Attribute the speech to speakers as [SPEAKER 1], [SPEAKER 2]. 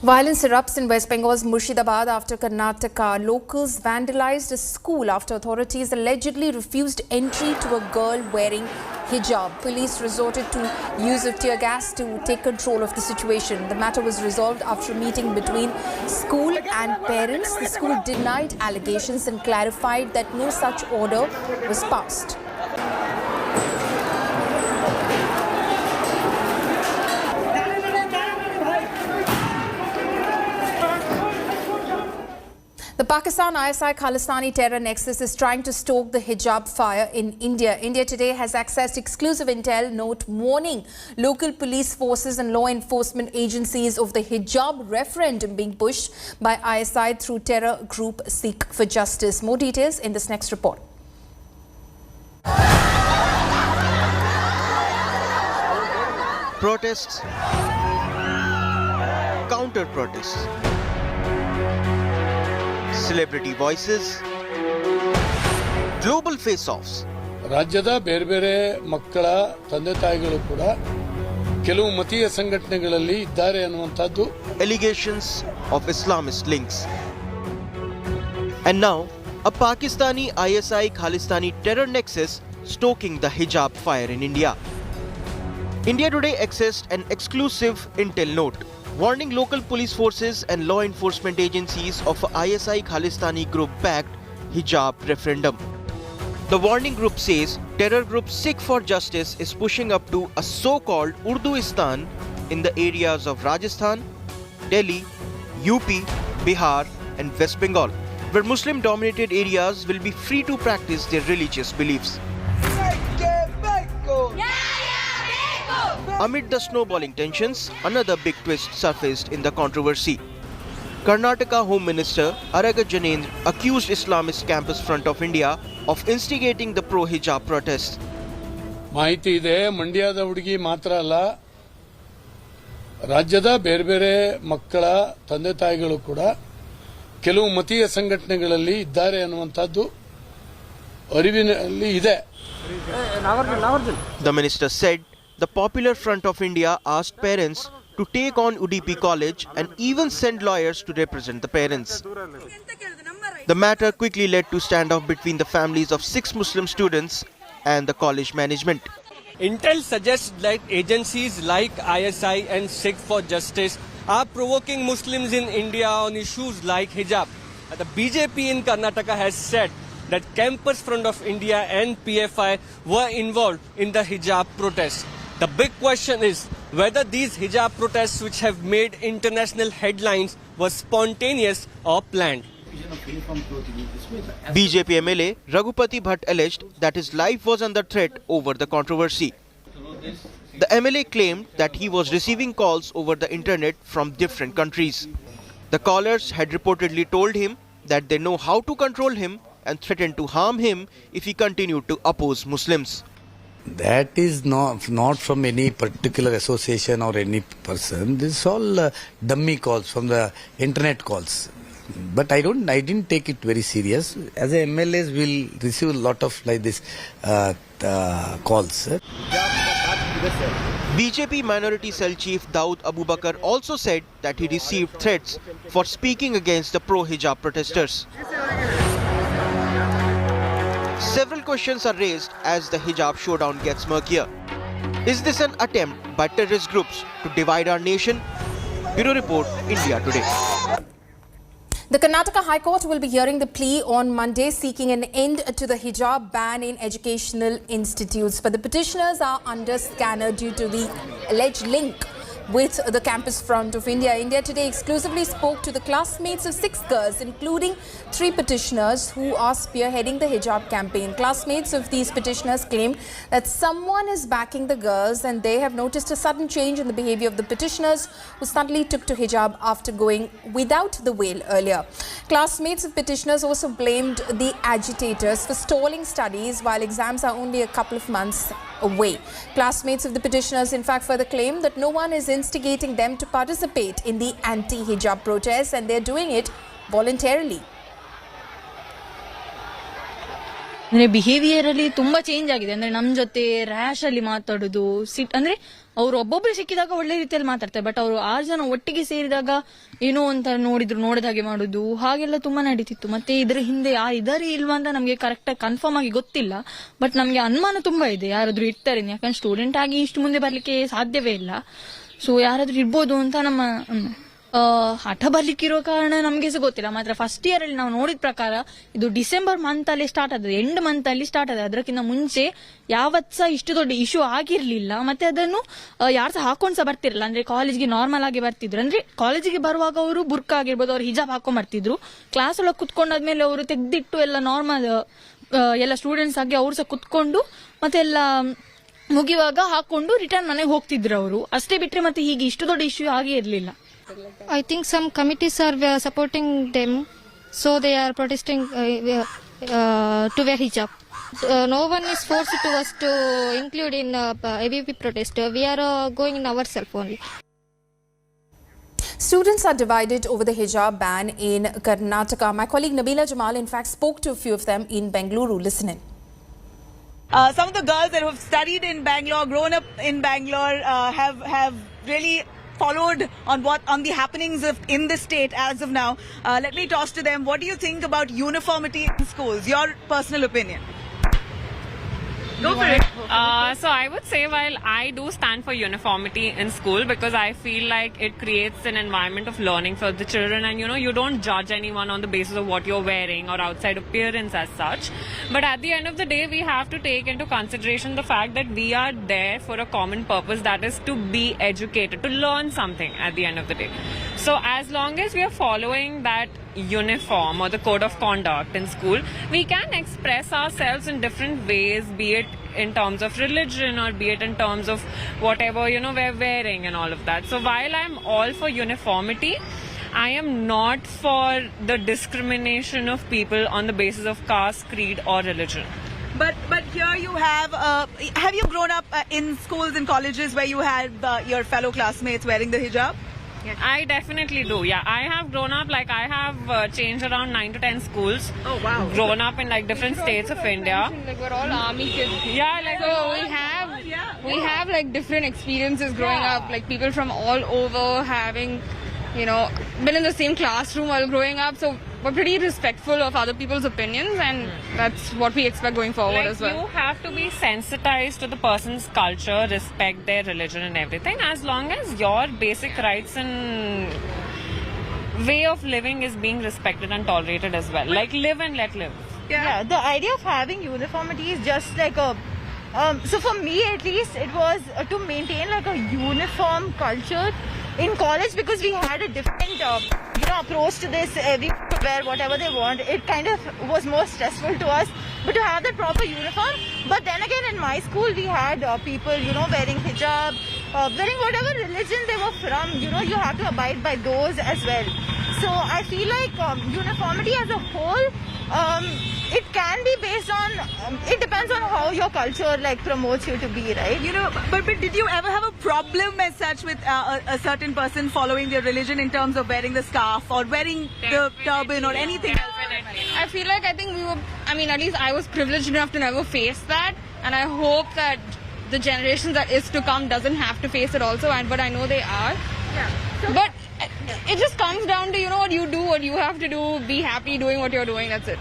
[SPEAKER 1] Violence erupts in West Bengal's Murshidabad after Karnataka. Locals vandalized a school after authorities allegedly refused entry to a girl wearing hijab. Police resorted to use of tear gas to take control of the situation. The matter was resolved after a meeting between school and parents. The school denied allegations and clarified that no such order was passed. The Pakistan ISI-Khalistanis terror nexus is trying to stoke the hijab fire in India. India today has accessed exclusive intel note warning local police forces and law enforcement agencies of the hijab referendum being pushed by ISI through terror group Sikhs for Justice. More details in this next report.
[SPEAKER 2] Protests, counter-protests, celebrity voices, global face-offs.
[SPEAKER 3] ರಾಜ್ಯದ ಬೇರೆ ಬೇರೆ ಮಕ್ಕಳ ತಂದೆ ತಾಯಿಗಳು ಕೂಡ ಕೆಲವು ಮತೀಯ ಸಂಘಟನೆಗಳಲ್ಲಿ ಇದ್ದಾರೆ ಅನ್ನುವಂತದ್ದು
[SPEAKER 2] Allegations of Islamist links. And now, a Pakistani ISI-Khalistani terror nexus stoking the hijab fire in India. India today accessed an exclusive intel note warning local police forces and law enforcement agencies of a ISI-Khalistani group-backed hijab referendum. The warning group says terror group Sikhs for Justice is pushing up to a so-called urduistan in the areas of Rajasthan, Delhi, UP, Bihar and West Bengal, where Muslim-dominated areas will be free to practice their religious beliefs. Amid the snowballing tensions, another big twist surfaced in the controversy. Karnataka Home Minister Araga Janendra accused Islamist Campus Front of India of instigating the pro-hijab protests.
[SPEAKER 3] ಮಾಹಿತಿ ಇದೆ ಮಂಡ್ಯದ ಹುಡುಗಿ ಮಾತ್ರ ಅಲ್ಲ ರಾಜ್ಯದ ಬೇರೆ ಬೇರೆ ಮಕ್ಕಳ ತಂದೆ ತಾಯಿಗಳು ಕೂಡ ಕೆಲವು ಮತೀಯ ಸಂಘಟನೆಗಳಲ್ಲಿ ಇದ್ದಾರೆ ಅನ್ನುವಂತದ್ದು ಅರಿವಿನಲ್ಲಿ ಇದೆ.
[SPEAKER 2] The minister said the Popular Front of India asked parents to take on UDP College and even send lawyers to represent the parents. The matter quickly led to standoff between the families of 6 Muslim students and the college management.
[SPEAKER 4] Intel suggests that agencies like ISI and Sikhs for Justice are provoking Muslims in India on issues like hijab. The BJP in Karnataka has said that Campus Front of India and PFI were involved in the hijab protests. The big question is whether these hijab protests, which have made international headlines, were spontaneous or planned.
[SPEAKER 2] BJP MLA Raghupati Bhatt alleged that his life was under threat over the controversy. The MLA claimed that he was receiving calls over the internet from different countries. The callers had reportedly told him that they know how to control him and threatened to harm him if he continued to oppose Muslims.
[SPEAKER 5] That is not from any particular association or any person. This is all dummy calls from the internet calls. But I didn't take it very serious. As a MLAs, we'll receive a lot of like this calls.
[SPEAKER 2] BJP Minority Cell Chief Daud Abubakar also said that he received threats for speaking against the pro-hijab protesters. Several questions are raised as the Hijab Showdown gets murkier. Is this an attempt by terrorist groups to divide our nation? Bureau Report, India Today.
[SPEAKER 1] The Karnataka High Court will be hearing the plea on Monday seeking an end to the hijab ban in educational institutes. But the petitioners are under scanner due to the alleged link with the Campus Front of India. India Today exclusively spoke to the classmates of 6 girls, including 3 petitioners who are spearheading the hijab campaign. Classmates of these petitioners claim that someone is backing the girls and they have noticed a sudden change in the behavior of the petitioners who suddenly took to hijab after going without the veil earlier. Classmates of petitioners also blamed the agitators for stalling studies while exams are only a couple of months away. Classmates of the petitioners in fact further claim that no one is instigating them to participate in the anti-hijab protests and they're doing it voluntarily.
[SPEAKER 6] ಅಂದ್ರೆ behaviour ಅಲ್ಲಿ ತುಂಬಾ change ಆಗಿದೆ. ಅಂದ್ರೆ ನಮ್ ಜೊತೆ rash ಅಲ್ಲಿ ಮಾತಾಡೋದು, ಅಂದ್ರೆ ಅವ್ರು ಒಬ್ಬೊಬ್ರು ಸಿಕ್ಕಿದಾಗ ಒಳ್ಳೆ ರೀತಿಯಲ್ಲಿ ಮಾತಾಡ್ತಾರೆ, ಬಟ್ ಅವರು 6 ಜನ ಒಟ್ಟಿಗೆ ಸೇರಿದಾಗ ಏನೋ ಅಂತ ನೋಡಿದ ಹಾಗೆ ಮಾಡುದು, ಹಾಗೆಲ್ಲ ತುಂಬಾ ನಡೀತಿತ್ತು. ಮತ್ತೆ ಇದ್ರ ಹಿಂದೆ ಯಾರು ಇದಾರೆ ಇಲ್ವಾ ಅಂತ ನಮ್ಗೆ ಕರೆಕ್ಟ್ ಆಗಿ ಕನ್ಫರ್ಮ್ ಆಗಿ ಗೊತ್ತಿಲ್ಲ, ಬಟ್ ನಮ್ಗೆ ಅನುಮಾನ ತುಂಬಾ ಇದೆ ಯಾರಾದ್ರೂ ಇರ್ತಾರೆ. ಯಾಕಂದ್ರೆ ಸ್ಟೂಡೆಂಟ್ ಆಗಿ ಇಷ್ಟು ಮುಂದೆ ಬರ್ಲಿಕ್ಕೆ ಸಾಧ್ಯವೇ ಇಲ್ಲ. ಸೊ ಯಾರಾದ್ರೂ ಇರ್ಬೋದು ಅಂತ ನಮ್ಮ ಹಠ ಬರ್ಲಿಕ್ಕಿರೋ ಕಾರಣ ನಮ್ಗೆ ಸಹ ಗೊತ್ತಿಲ್ಲ. ಮಾತ್ರ ಫಸ್ಟ್ ಇಯರ್ ಅಲ್ಲಿ ನಾವು ನೋಡಿದ ಪ್ರಕಾರ ಇದು ಡಿಸೆಂಬರ್ ಮಂತ್ ಅಲ್ಲಿ ಸ್ಟಾರ್ಟ್ ಆದದ್ದು, ಎಂಡ್ ಮಂತ್ ಅಲ್ಲಿ ಸ್ಟಾರ್ಟ್ ಆದ. ಅದಕ್ಕಿಂತ ಮುಂಚೆ ಯಾವತ್ ಸಹ ಇಷ್ಟು ದೊಡ್ಡ ಇಶ್ಯೂ ಆಗಿರ್ಲಿಲ್ಲ. ಮತ್ತೆ ಅದನ್ನು ಯಾರು ಸಹ ಹಾಕೊಂಡ್ ಸಹ ಬರ್ತಿರಲಿಲ್ಲ. ಅಂದ್ರೆ ಕಾಲೇಜ್ಗೆ ನಾರ್ಮಲ್ ಆಗಿ ಬರ್ತಿದ್ರು. ಅಂದ್ರೆ ಕಾಲೇಜಿಗೆ ಬರುವಾಗ ಅವರು ಬುರ್ಕಾ ಆಗಿರ್ಬೋದು, ಅವ್ರು ಹಿಜಾಬ್ ಹಾಕೊಂಡ್ ಬರ್ತಿದ್ರು. ಕ್ಲಾಸ್ ಒಳಗೆ ಕುತ್ಕೊಂಡಾದ್ಮೇಲೆ ಅವರು ತೆಗ್ದಿಟ್ಟು ಎಲ್ಲ ನಾರ್ಮಲ್ ಎಲ್ಲ ಸ್ಟೂಡೆಂಟ್ಸ್ ಆಗಿ ಅವ್ರು ಸಹ ಕುತ್ಕೊಂಡು ಮತ್ತೆ ಎಲ್ಲ ಮುಗಿಯುವಾಗ ಹಾಕೊಂಡು ರಿಟರ್ನ್ ಮನೆಗೆ ಹೋಗ್ತಿದ್ರು ಅವರು. ಅಷ್ಟೇ ಬಿಟ್ರೆ ಮತ್ತೆ ಹೀಗೆ ಇಷ್ಟು ದೊಡ್ಡ ಇಶ್ಯೂ ಆಗೇ ಇರ್ಲಿಲ್ಲ.
[SPEAKER 7] I think some committees are supporting them, so they are protesting to wear hijab. No one is forced to us to include in AVP protest. We are going in ourselves only.
[SPEAKER 1] Students are divided over the hijab ban in Karnataka. My colleague Nabila Jamal in fact spoke to a few of them in Bengaluru. Listen in.
[SPEAKER 8] Some of the girls that have studied in Bangalore, grown up in Bangalore, have really followed on the happenings in the state as of now. Let me toss to them. What do you think about uniformity in schools? Your personal opinion. Go for it.
[SPEAKER 9] So I would say, while I do stand for uniformity in school, because I feel like it creates an environment of learning for the children, and you don't judge anyone on the basis of what you're wearing or outside appearance as such. But at the end of the day, we have to take into consideration the fact that we are there for a common purpose, that is to be educated, to learn something at the end of the day. So as long as we are following that uniform or the code of conduct in school, we can express ourselves in different ways, be it in terms of religion or be it in terms of whatever we're wearing and all of that. So while I'm all for uniformity, I am not for the discrimination of people on the basis of caste, creed or religion.
[SPEAKER 8] But here you have you grown up in schools and colleges where you had your fellow classmates wearing the hijab?
[SPEAKER 9] Yes. I definitely do. Yeah, I have grown up, like I have changed around 9 to 10 schools.
[SPEAKER 8] Oh wow.
[SPEAKER 9] Grown up in like different states of India.
[SPEAKER 10] Like we're all army kids.
[SPEAKER 9] Yeah, like
[SPEAKER 10] so we have like different experiences growing up. Like people from all over having, been in the same classroom while growing up. So we're pretty respectful of other people's opinions, and that's what we expect going forward as well.
[SPEAKER 9] You have to be sensitized to the person's culture, respect their religion and everything, as long as your basic rights and way of living is being respected and tolerated as well. Like live and let live.
[SPEAKER 8] Yeah, the idea of having uniformity is just like so for me at least, it was to maintain like a uniform culture in college, because we had a different approach to this. Everyone could wear whatever they want. It kind of was more stressful to us, but to have that proper uniform. But then again, in my school we had people wearing hijab, wearing whatever religion they were from. You have to abide by those as well. So I feel like uniformity as a whole, it can be based on, it depends on how your culture like promotes you to be, right? But did you ever have a problem as such with a certain person following their religion in terms of wearing the scarf or wearing the turban or anything else?
[SPEAKER 10] I feel like at least I was privileged enough to never face that, and I hope that the generation that is to come doesn't have to face it also, but I know they are.
[SPEAKER 8] Yeah.
[SPEAKER 10] But it just comes down to what you do, what you have to do, be happy doing what you're doing, that's it.